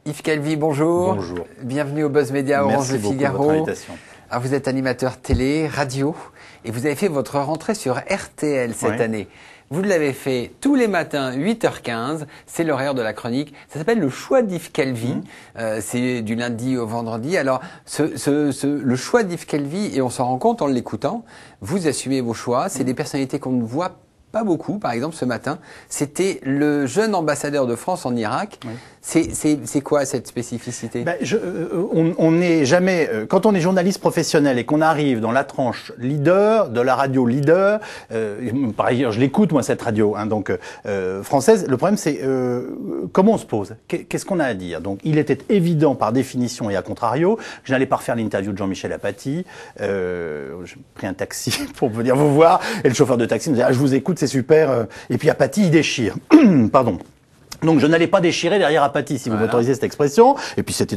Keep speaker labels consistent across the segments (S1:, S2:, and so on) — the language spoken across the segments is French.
S1: Yves Calvi, bonjour.
S2: Bonjour.
S1: Bienvenue au Buzz Média Orange Le Figaro.
S2: Merci beaucoup de votre invitation.
S1: Alors, vous êtes animateur télé, radio, et vous avez fait votre rentrée sur RTL cette année. Vous l'avez fait tous les matins, 8h15, c'est l'horaire de la chronique. Ça s'appelle le choix d'Yves Calvi. C'est du lundi au vendredi. Alors, le choix d'Yves Calvi, et on s'en rend compte en l'écoutant, vous assumez vos choix. C'est des personnalités qu'on ne voit pas beaucoup. Par exemple, ce matin, c'était le jeune ambassadeur de France en Irak. Oui. C'est quoi cette spécificité?
S2: On n'est jamais, quand on est journaliste professionnel et qu'on arrive dans la tranche leader de la radio leader, par ailleurs je l'écoute moi cette radio, française, le problème c'est comment on se pose, qu'est-ce qu'on a à dire. Donc il était évident par définition et à contrario, je n'allais pas refaire l'interview de Jean-Michel Apathy, j'ai pris un taxi pour venir vous voir et le chauffeur de taxi me disait je vous écoute, c'est super, et puis Apathy il déchire, pardon. Donc je n'allais pas déchirer derrière Apathy, si vous m'autorisez cette expression. Et puis c'était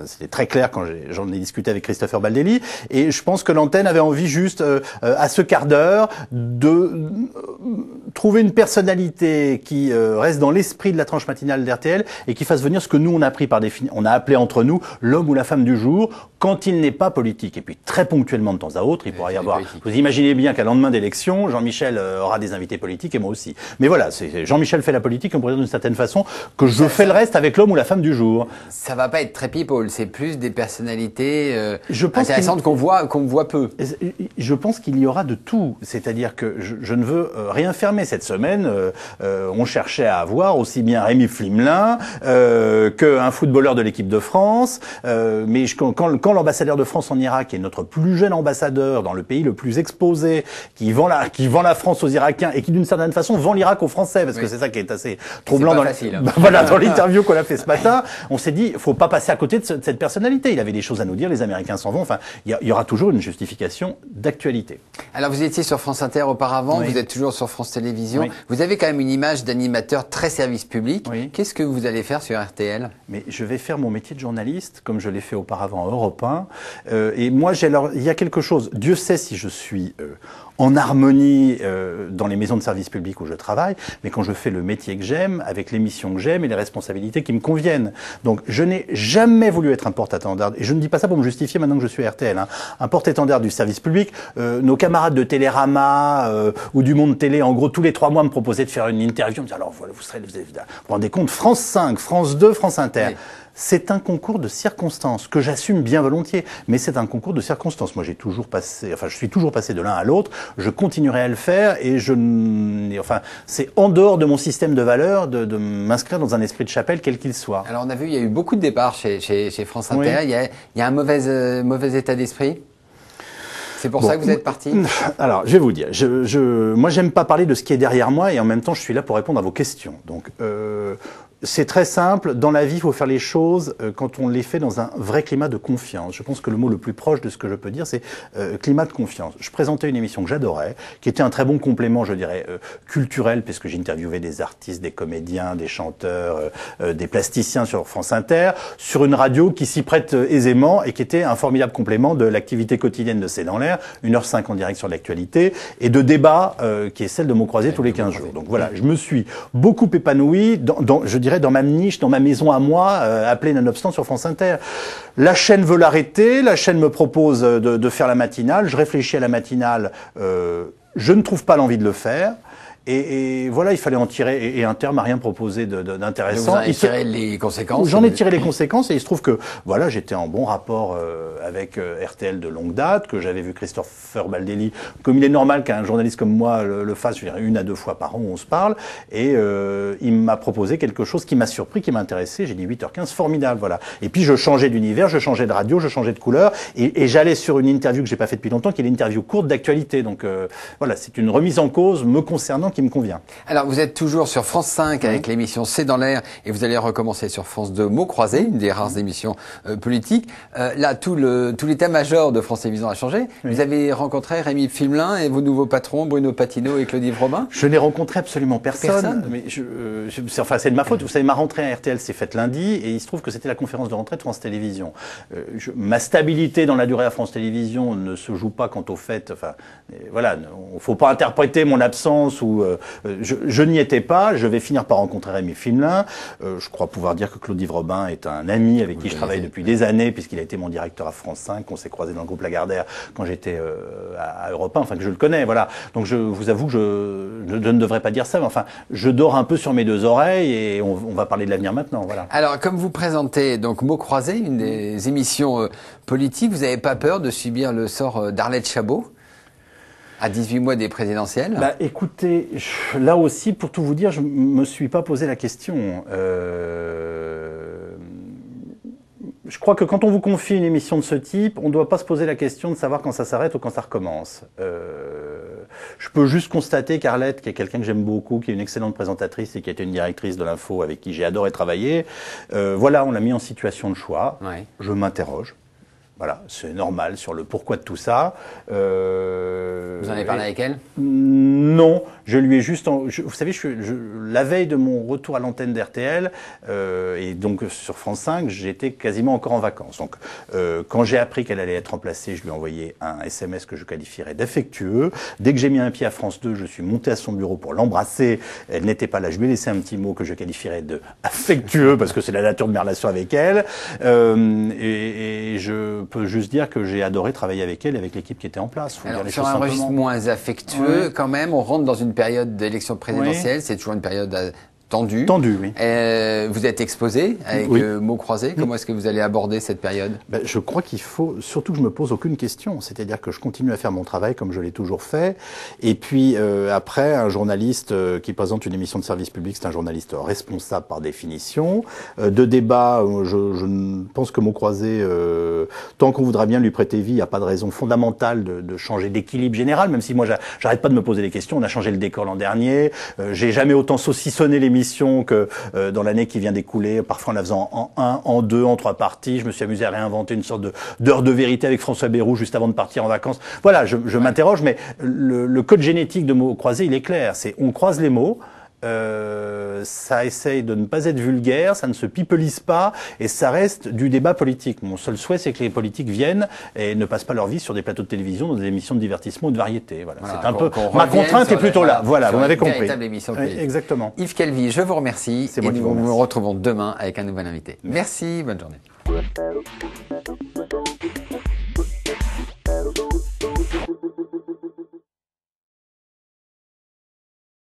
S2: c'était très clair quand j'en ai discuté avec Christopher Baldelli. Et je pense que l'antenne avait envie juste, à ce quart d'heure, de trouver une personnalité qui reste dans l'esprit de la tranche matinale d'RTL et qui fasse venir ce que nous on a pris par définition, on a appelé entre nous l'homme ou la femme du jour, quand il n'est pas politique. Et puis très ponctuellement de temps à autre, il pourra y avoir. Vous imaginez bien qu'à lendemain d'élection, Jean-Michel aura des invités politiques et moi aussi. Mais voilà, Jean-Michel fait la politique, on pourrait dire d'une certaine façon que je fais le reste avec l'homme ou la femme du jour.
S1: Ça va pas être très people, c'est plus des personnalités intéressantes qu'on voit peu.
S2: Je pense qu'il y aura de tout, c'est-à-dire que je ne veux rien fermer. Cette semaine, on cherchait à avoir aussi bien Rémi Flimelin qu'un footballeur de l'équipe de France, mais quand l'ambassadeur de France en Irak est notre plus jeune ambassadeur dans le pays le plus exposé, qui vend la France aux Irakiens et qui d'une certaine façon vend l'Irak aux Français, parce que c'est ça qui est assez troublant dans l'interview qu'on a fait ce matin, on s'est dit, faut pas passer à côté de cette personnalité. Il avait des choses à nous dire, les Américains s'en vont. Enfin, il y aura toujours une justification d'actualité.
S1: Alors, vous étiez sur France Inter auparavant, vous êtes toujours sur France Télévisions. Oui. Vous avez quand même une image d'animateur très service public. Oui. Qu'est-ce que vous allez faire sur RTL? Mais
S2: je vais faire mon métier de journaliste, comme je l'ai fait auparavant à Europe 1. Et moi, il y a quelque chose. Dieu sait si je suis en harmonie dans les maisons de service public où je travaille, mais quand je fais le métier que j'aime, avec l'émission que j'aime et les responsabilités qui me conviennent. Donc je n'ai jamais voulu être un porte-étendard, et je ne dis pas ça pour me justifier maintenant que je suis à RTL, un porte-étendard du service public. Nos camarades de Télérama ou du Monde Télé, en gros tous les 3 mois me proposaient de faire une interview, me disaient alors voilà, vous vous rendez compte, France 5, France 2, France Inter. Oui. C'est un concours de circonstances que j'assume bien volontiers, mais c'est un concours de circonstances. Moi, je suis toujours passé de l'un à l'autre. Je continuerai à le faire et c'est en dehors de mon système de valeurs de m'inscrire dans un esprit de chapelle quel qu'il soit.
S1: Alors, on a vu, il y a eu beaucoup de départs chez France Inter. Oui. Il y a un mauvais état d'esprit. C'est pour ça que vous êtes parti?
S2: Alors, je vais vous dire. Moi, j'aime pas parler de ce qui est derrière moi et en même temps, je suis là pour répondre à vos questions. Donc, c'est très simple. Dans la vie, il faut faire les choses quand on les fait dans un vrai climat de confiance. Je pense que le mot le plus proche de ce que je peux dire, c'est climat de confiance. Je présentais une émission que j'adorais, qui était un très bon complément, je dirais, culturel, puisque j'interviewais des artistes, des comédiens, des chanteurs, des plasticiens sur France Inter, sur une radio qui s'y prête aisément et qui était un formidable complément de l'activité quotidienne de C'est dans l'air, 1h05 en direct sur l'actualité, et de débat qui est celle de Mots croisés tous les 15 jours. Donc voilà, je me suis beaucoup épanoui je dirais dans ma niche, dans ma maison à moi, appelée Nonobstant sur France Inter. La chaîne veut l'arrêter, la chaîne me propose de faire la matinale, je réfléchis à la matinale, je ne trouve pas l'envie de le faire. Et voilà, il fallait en tirer, et Inter m'a rien proposé d'intéressant.
S1: Vous en avez tiré les conséquences?
S2: J'en ai tiré les conséquences, et il se trouve que, voilà, j'étais en bon rapport avec RTL de longue date, que j'avais vu Christopher Baldelli, comme il est normal qu'un journaliste comme moi le fasse, je dirais, 1 à 2 fois par an où on se parle, et il m'a proposé quelque chose qui m'a surpris, qui m'a intéressé. J'ai dit 8h15, formidable, voilà. Et puis je changeais d'univers, je changeais de radio, je changeais de couleur, et j'allais sur une interview que j'ai pas faite depuis longtemps, qui est l'interview courte d'actualité. Donc voilà, c'est une remise en cause me concernant qui me convient.
S1: Alors, vous êtes toujours sur France 5 avec l'émission C'est dans l'air et vous allez recommencer sur France 2 Mots croisés, une des rares émissions politiques. Là, tout l'état-major de France Télévisions a changé. Vous avez rencontré Rémi Fimelin et vos nouveaux patrons, Bruno Patino et Claude-Yves Robin?
S2: Je n'ai rencontré absolument personne. Mais c'est de ma faute. Vous savez, ma rentrée à RTL s'est faite lundi et il se trouve que c'était la conférence de rentrée de France Télévisions. Ma stabilité dans la durée à France Télévisions ne se joue pas quant au fait. Enfin, voilà, il faut pas interpréter mon absence ou je n'y étais pas. Je vais finir par rencontrer Rémi Fimelin. Je crois pouvoir dire que Claude-Yves Robin est un ami avec qui je travaille depuis des années, puisqu'il a été mon directeur à France 5. On s'est croisé dans le groupe Lagardère quand j'étais à Europe 1, enfin que je le connais. Voilà. Donc je vous avoue que je ne devrais pas dire ça, mais enfin, je dors un peu sur mes deux oreilles et on va parler de l'avenir maintenant. Voilà.
S1: Alors, comme vous présentez donc Mots croisés, une des émissions politiques, vous n'avez pas peur de subir le sort d'Arlette Chabot à 18 mois des présidentielles?
S2: Bah, écoutez, là aussi, pour tout vous dire, je me suis pas posé la question. Je crois que quand on vous confie une émission de ce type, on ne doit pas se poser la question de savoir quand ça s'arrête ou quand ça recommence. Je peux juste constater qu'Arlette, qui est quelqu'un que j'aime beaucoup, qui est une excellente présentatrice et qui a été une directrice de l'info avec qui j'ai adoré travailler, voilà, on l'a mis en situation de choix. Ouais. Je m'interroge. Voilà, c'est normal sur le pourquoi de tout ça.
S1: Vous en avez parlé avec elle?
S2: Non, je lui ai juste... vous savez, la veille de mon retour à l'antenne d'RTL, et donc sur France 5, j'étais quasiment encore en vacances. Donc, quand j'ai appris qu'elle allait être remplacée, je lui ai envoyé un SMS que je qualifierais d'affectueux. Dès que j'ai mis un pied à France 2, je suis monté à son bureau pour l'embrasser. Elle n'était pas là. Je lui ai laissé un petit mot que je qualifierais de affectueux, parce que c'est la nature de mes relations avec elle. Et je peux juste dire que j'ai adoré travailler avec elle et avec l'équipe qui était en place.
S1: Alors, sur un registre moins affectueux, quand même, on rentre dans une période d'élection présidentielle, c'est toujours une période tendue.
S2: Tendue, oui.
S1: Vous êtes exposé avec Mots croisés. Comment est-ce que vous allez aborder cette période?
S2: Je crois qu'il faut surtout que je me pose aucune question. C'est-à-dire que je continue à faire mon travail comme je l'ai toujours fait. Et puis après, un journaliste qui présente une émission de service public, c'est un journaliste responsable par définition. De débat, je pense que Mots croisés, tant qu'on voudra bien lui prêter vie, il n'y a pas de raison fondamentale de changer d'équilibre général. Même si moi, j'arrête pas de me poser des questions. On a changé le décor l'an dernier. J'ai jamais autant saucissonné l'émission que dans l'année qui vient d'écouler, parfois en la faisant en 1, en 2, en 3 parties. Je me suis amusé à réinventer une sorte d'heure de vérité avec François Bayrou juste avant de partir en vacances. Voilà, je m'interroge, mais le code génétique de Mots croisés, il est clair. C'est on croise les mots. Ça essaye de ne pas être vulgaire, ça ne se pipelise pas et ça reste du débat politique. Mon seul souhait, c'est que les politiques viennent et ne passent pas leur vie sur des plateaux de télévision, dans des émissions de divertissement ou de variété. Voilà, c'est un peu ma contrainte est plutôt là. Voilà, vous m'avez compris. Exactement.
S1: Yves Calvi, je vous remercie et nous nous retrouvons demain avec un nouvel invité. Merci, bonne journée.